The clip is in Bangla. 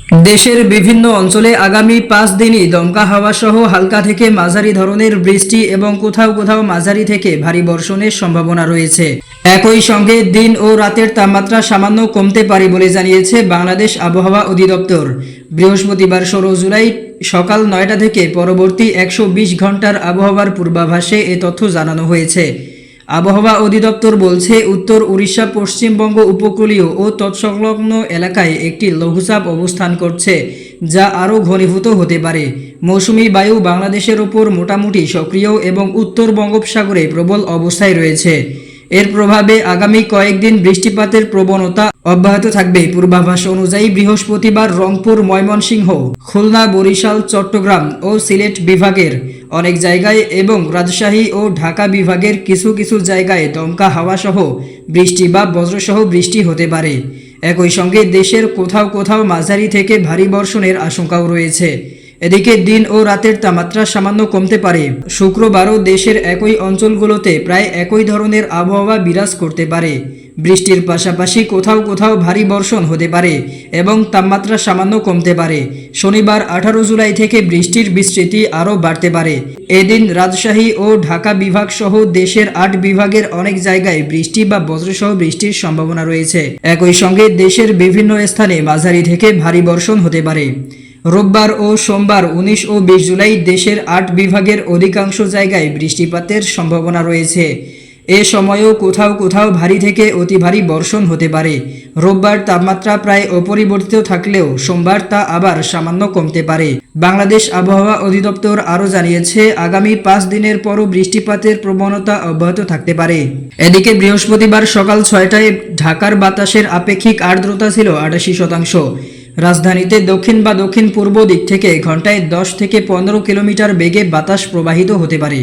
দেশের বিভিন্ন অঞ্চলে আগামী 5 দিনই দমকা হাওয়া সহ হালকা থেকে মাঝারি ধরনের বৃষ্টি এবং কোথাও কোথাও মাঝারি থেকে ভারী বর্ষণের সম্ভাবনা রয়েছে। একই সঙ্গে দিন ও রাতের তাপমাত্রা সামান্য কমতে পারে বলে জানিয়েছে বাংলাদেশ আবহাওয়া অধিদপ্তর। বৃহস্পতিবার 16 জুলাই সকাল 9টা থেকে পরবর্তী 120 ঘন্টার আবহাওয়ার পূর্বাভাসে এ তথ্য জানানো হয়েছে। আবহাওয়া অধিদপ্তর বলছে, উত্তর উড়িষ্যা, পশ্চিমবঙ্গ উপকূলীয় ও তৎসংলগ্ন এলাকায় একটি লঘুচাপ অবস্থান করছে, যা আরও ঘনীভূত হতে পারে। মৌসুমী বায়ু বাংলাদেশের ওপর মোটামুটি সক্রিয় এবং উত্তর বঙ্গোপসাগরে প্রবল অবস্থায় রয়েছে। এর প্রভাবে আগামী কয়েকদিন বৃষ্টিপাতের প্রবণতা অব্যাহত থাকবে। পূর্বাভাস অনুযায়ী বৃহস্পতিবার রংপুর, ময়মনসিংহ, খুলনা, বরিশাল, চট্টগ্রাম ও সিলেট বিভাগের অনেক জায়গায় এবং রাজশাহী ও ঢাকা বিভাগের কিছু কিছু জায়গায় দমকা হাওয়া সহ বৃষ্টি বা বজ্রসহ বৃষ্টি হতে পারে। একই সঙ্গে দেশের কোথাও কোথাও মাঝারি থেকে ভারী বর্ষণের আশঙ্কাও রয়েছে। এদিকে দিন ও রাতের তাপমাত্রা সামান্য কমতে পারে। শুক্রবারও দেশের একই অঞ্চলগুলোতে প্রায় একই ধরনের আবহাওয়া বিরাজ করতে পারে। বৃষ্টির পাশাপাশি কোথাও কোথাও ভারী বর্ষণ হতে পারে এবং তাপমাত্রা সামান্য কমতে পারে। শনিবার 18 জুলাই থেকে বৃষ্টির বিস্তৃতি আরও বাড়তে পারে। এদিন রাজশাহী ও ঢাকা বিভাগ সহ দেশের 8 বিভাগের অনেক জায়গায় বৃষ্টি বা বজ্রসহ বৃষ্টির সম্ভাবনা রয়েছে। একই সঙ্গে দেশের বিভিন্ন স্থানে মাঝারি থেকে ভারী বর্ষণ হতে পারে। রোববার ও সোমবার 19 ও 20 জুলাই দেশের 8 বিভাগের অধিকাংশ জায়গায় বৃষ্টিপাতের সম্ভাবনা রয়েছে। এ সময়ও কোথাও কোথাও ভারী থেকে অতি ভারী বর্ষণ হতে পারে। রোববার তাপমাত্রা প্রায় অপরিবর্তিত থাকলেও সোমবার তা আবার সামান্য কমতে পারে। বাংলাদেশ আবহাওয়া অধিদপ্তর আরও জানিয়েছে, আগামী 5 দিনের পরও বৃষ্টিপাতের প্রবণতা অব্যাহত থাকতে পারে। এদিকে বৃহস্পতিবার সকাল 6টায় ঢাকার বাতাসের আপেক্ষিক আর্দ্রতা ছিল 88%। রাজধানীতে দক্ষিণ বা দক্ষিণ পূর্ব দিক থেকে ঘন্টায় 10 থেকে 15 কিলোমিটার বেগে বাতাস প্রবাহিত হতে পারে।